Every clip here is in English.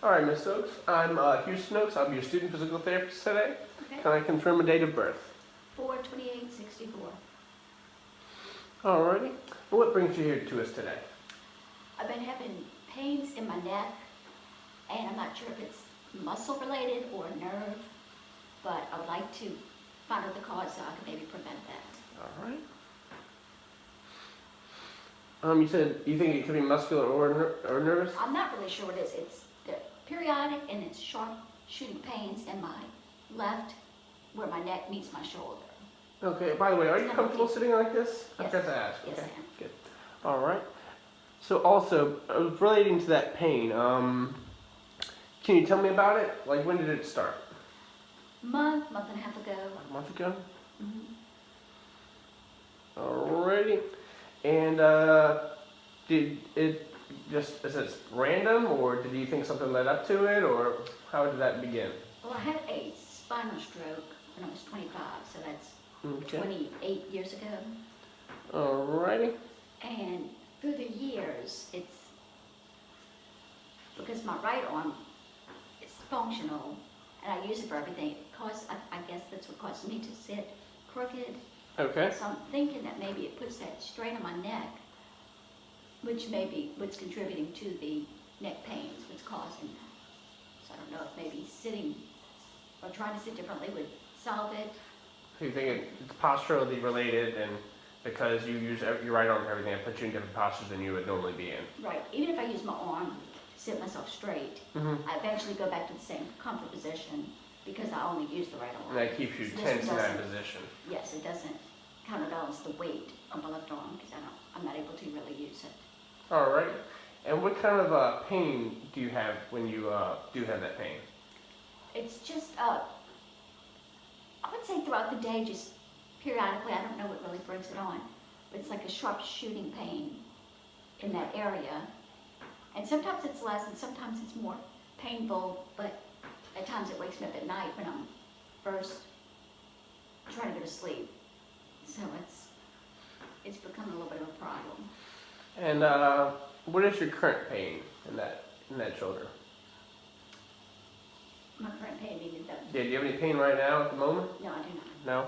All right, Miss Oaks. I'm Houston Oaks. I'll be your student physical therapist today. Okay. Can I confirm a date of birth? 4/28/64. Alrighty. And what brings you here to us today? I've been having pains in my neck, and I'm not sure if it's muscle related or nerve, but I would like to find out the cause so I can maybe prevent that. All right. You said you think it could be muscular or nervous? I'm not really sure what it is. It's periodic and it's sharp shooting pains in my left where my neck meets my shoulder. Okay. By the way, are you comfortable sitting like this? I Yes. forgot to ask. Yes, Okay. I am. Good. All right. So also, relating to that pain, can you tell me about it? Like, when did it start? Month and a half ago. A month ago. Mhm. Alrighty. And did it is it random, or did you think something led up to it, or how did that begin? Well, I had a spinal stroke when I was 25, so that's Okay. 28 years ago. Alrighty. And through the years, it's because my right arm is functional and I use it for everything. I guess that's what caused me to sit crooked. Okay. So I'm thinking that maybe it puts that strain on my neck, which may be what's contributing to the neck pains, what's causing that. So I don't know if maybe sitting or trying to sit differently would solve it. So you think it's posturally related, and because you use your right arm for everything, it puts you in different postures than you would normally be in. Right. Even if I use my arm to sit myself straight, Mm-hmm. I eventually go back to the same comfort position because I only use the right arm. And that keeps you So this tense in that doesn't- position. Yes, it doesn't counterbalance the weight on my left arm because I'm not able to really use it. Alright. And what kind of pain do you have when you do have that pain? It's just, I would say throughout the day, just periodically, I don't know what really brings it on, but it's like a sharp shooting pain in that area. And sometimes it's less and sometimes it's more painful, but at times it wakes me up at night when I'm first trying to go to sleep. So it's become a little bit of a problem. And what is your current pain in that shoulder? My current pain needed them. Yeah, do you have any pain right now at the moment? No, I do not. No?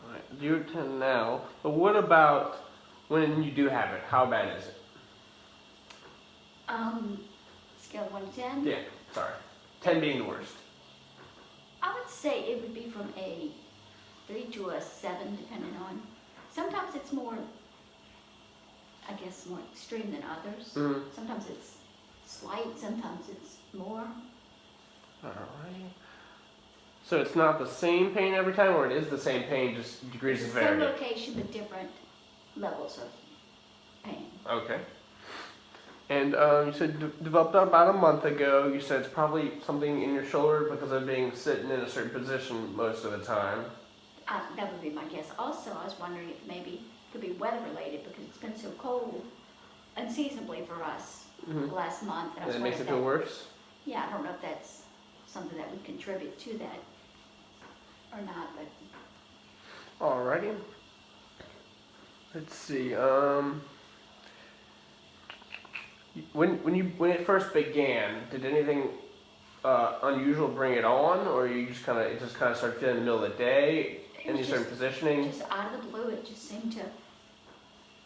Alright, 0 to 10 now. But what about when you do have it? How bad is it? Scale of 1 to 10? Yeah, sorry. 10 being the worst. I would say it would be from a 3 to a 7, depending on. Sometimes it's more, I guess, more extreme than others. Mm-hmm. Sometimes it's slight, sometimes it's more. Alright. So it's not the same pain every time, or it is the same pain, just degrees It's of the same severity? location with different levels of pain. Okay. And you said developed about a month ago. You said it's probably something in your shoulder because of being sitting in a certain position most of the time. That would be my guess. Also, I was wondering if maybe it could be weather related because it's been so cold unseasonably for us Mm-hmm. the last month. And I And was it makes it wondering feel if worse? yeah, I don't know if that's something that would contribute to that or not, but Alrighty. Let's see. When it first began, did anything unusual bring it on, or you just kind of started feeling in the middle of the day? It Any was certain positioning? just out of the blue, it just seemed to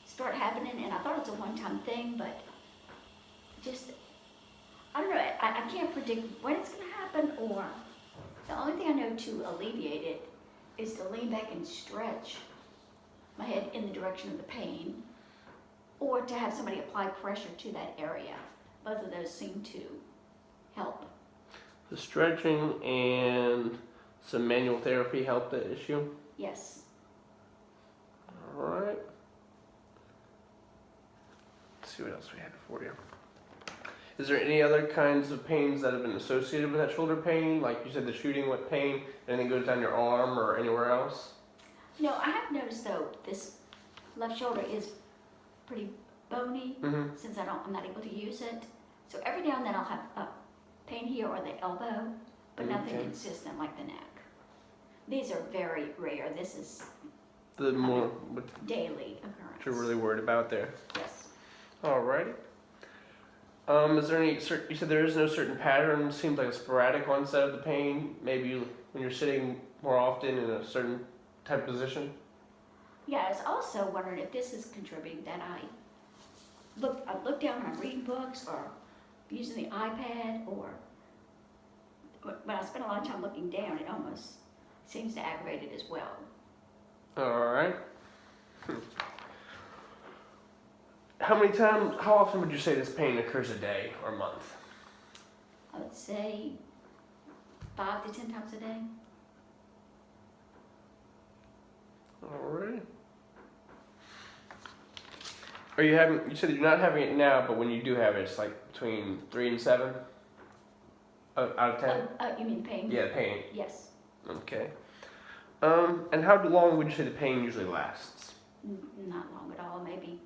start happening, and I thought it was a one-time thing, but just, I don't know, I can't predict when it's going to happen, or the only thing I know to alleviate it is to lean back and stretch my head in the direction of the pain, or to have somebody apply pressure to that area. Both of those seem to help. The stretching and some manual therapy helped the issue. Yes. Alright. Let's see what else we have for you. Is there any other kinds of pains that have been associated with that shoulder pain? Like you said, the shooting with pain, anything goes down your arm or anywhere else? No, I have noticed though, this left shoulder is pretty bony Mm-hmm. since I'm not able to use it. So every now and then I'll have a pain here or the elbow, but nothing Okay. consistent like the neck. These are very rare. This is The more what daily occurrence. you're really worried about there. Yes. Alrighty. Is there any you said there is no certain pattern? Seems like a sporadic onset of the pain. Maybe when you're sitting more often in a certain type of position. Yeah, I was also wondering if this is contributing that I look down when I'm reading books or using the iPad, or when I spend a lot of time looking down, it almost seems to aggravate it as well. All right. How often would you say this pain occurs a day or month? I would say 5 to 10 times a day. All right. You said you're not having it now, but when you do have it, it's like between 3 and 7 out of 10? You mean pain? Yeah, pain. Yes. Okay. And how long would you say the pain usually lasts? Not long at all, maybe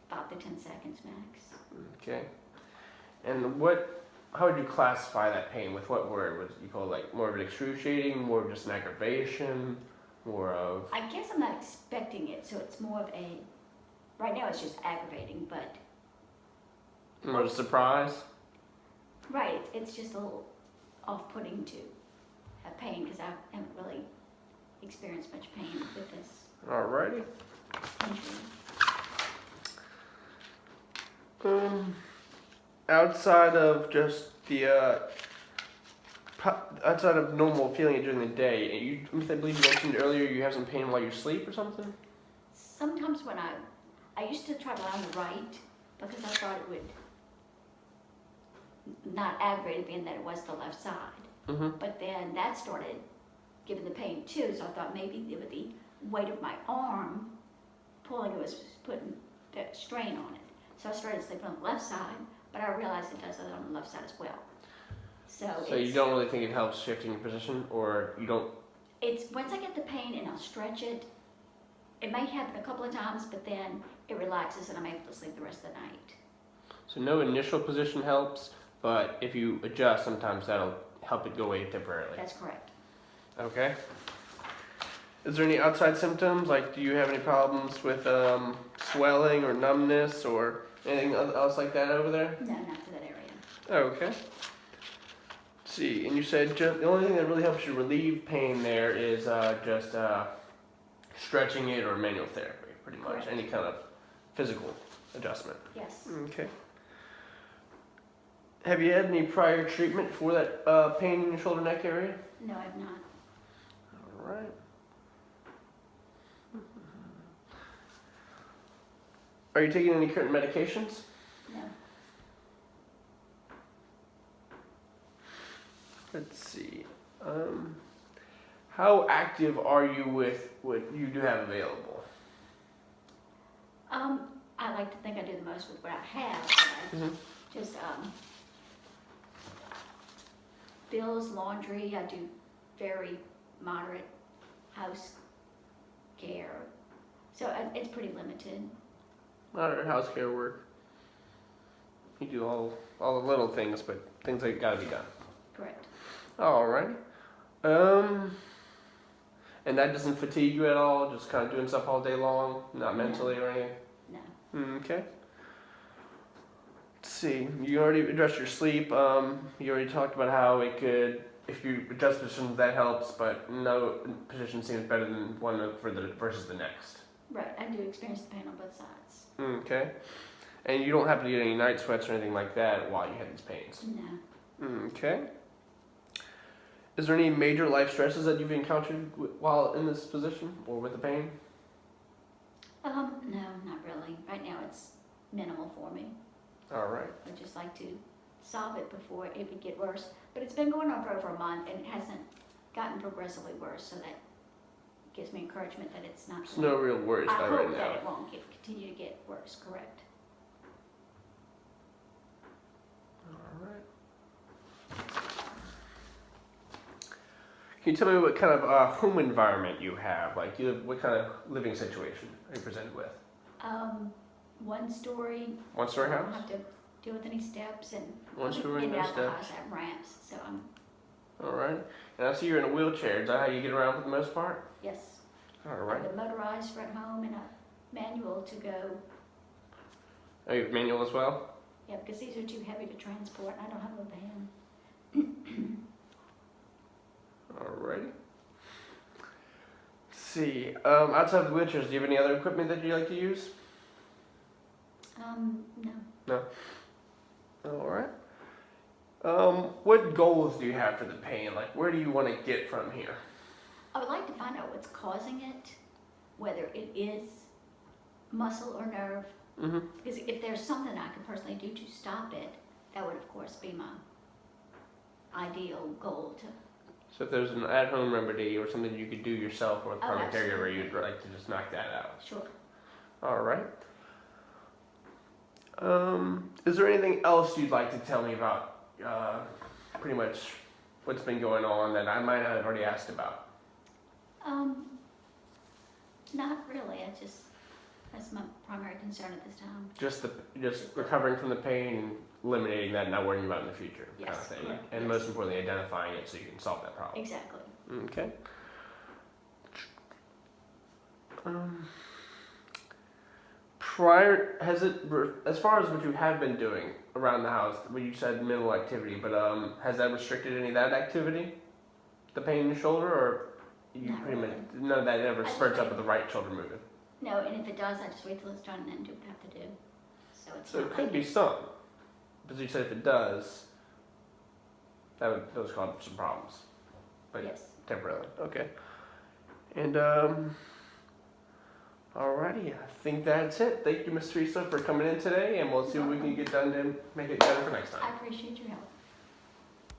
5 to 10 seconds max. Okay. And how would you classify that pain? With what word? Would you call it like more of an excruciating, more of just an aggravation, more of... I guess I'm not expecting it, so it's more of a, right now it's just aggravating, but... More of a surprise? Right, it's just a little off-putting to have pain, because I haven't really experienced much pain with this Alrighty. injury. Outside of just the outside of normal feeling it during the day, I believe you mentioned earlier you have some pain while you sleep or something. Sometimes when I used to try to lie on the right, because I thought it would not aggravate it, being that it was the left side. Mm-hmm. But then that started giving the pain too, so I thought maybe it was the weight of my arm pulling, it was putting that strain on it. So I started sleeping on the left side, but I realized it does it on the left side as well. So you don't really think it helps shifting your position, or you don't? It's once I get the pain and I'll stretch it, it may happen a couple of times, but then it relaxes and I'm able to sleep the rest of the night. So no initial position helps, but if you adjust, sometimes that'll help it go away temporarily. That's correct. Okay. Is there any outside symptoms? Like, do you have any problems with swelling or numbness or anything else like that over there? No, not to that area. Okay. Let's see, and you said the only thing that really helps you relieve pain there is just stretching it or manual therapy, pretty much. Correct. Any kind of physical adjustment. Yes. Okay. Have you had any prior treatment for that pain in your shoulder neck area? No, I've not. All right. Are you taking any current medications? No. Let's see. How active are you with what you do have available? I like to think I do the most with what I have. Mm-hmm. Just bills, laundry. I do very moderate house care, so it's pretty limited. Moderate house care work. You do all the little things, but things that gotta be done. Correct. Alrighty. And that doesn't fatigue you at all? Just kind of doing stuff all day long, not mentally or anything? No. Okay. Let's see. You already addressed your sleep. You already talked about how it could, if you adjust positions, that helps, but no position seems better than one versus the next. Right. I do experience the pain on both sides. Okay. And you don't happen to get any night sweats or anything like that while you had these pains? No. Okay. Is there any major life stresses that you've encountered while in this position or with the pain? No, not really. Right now it's minimal for me. All right. I just like to solve it before it would get worse. But it's been going on for over a month and it hasn't gotten progressively worse, so that gives me encouragement that it's not. There's no real worries I about hope right now. that it won't continue to get worse. Correct. All right. Can you tell me what kind of home environment you have? Like, what kind of living situation are you presented with? 1 story. One story I house? don't have to deal with any steps and One story, getting no out of the steps. house, I have ramps, so I'm All right. And I see you're in a wheelchair. Is that how you get around for the most part? yes. All I right. have a motorized front home and a manual to go. Are you manual as well? Yeah, because these are too heavy to transport. I don't have a van. Alrighty. Let's see. Outside of the wheelchairs, do you have any other equipment that you like to use? No. Alright. What goals do you have for the pain? Like, where do you want to get from here? I would like to find out what's causing it, whether it is muscle or nerve. Mm-hmm. Because if there's something I could personally do to stop it, that would of course be my ideal goal to. So if there's an at-home remedy or something you could do yourself or with a Oh, primary caregiver, absolutely. you'd like to just knock that out. Sure. Alright. Is there anything else you'd like to tell me about pretty much what's been going on that I might have already asked about? Not really. That's my primary concern at this time. Just recovering from the pain and eliminating that and not worrying about it in the future kind of Yes, thing. correct, And yes. most importantly, identifying it so you can solve that problem. Exactly. Okay. As far as what you have been doing around the house, when you said minimal activity, but has that restricted any of that activity? The pain in your shoulder, or you Not pretty much really. none of that ever I spurts up tried. with the right shoulder moving? No, and if it does, I just wait till it's done and then do what I have to do. So it's So not it could like be some, but you said if it does, those cause some problems, but yes. temporarily. Okay. And alrighty, I think that's it. Thank you, Ms. Teresa, for coming in today, and we'll see what we can get done to make it better for next time. I appreciate your help.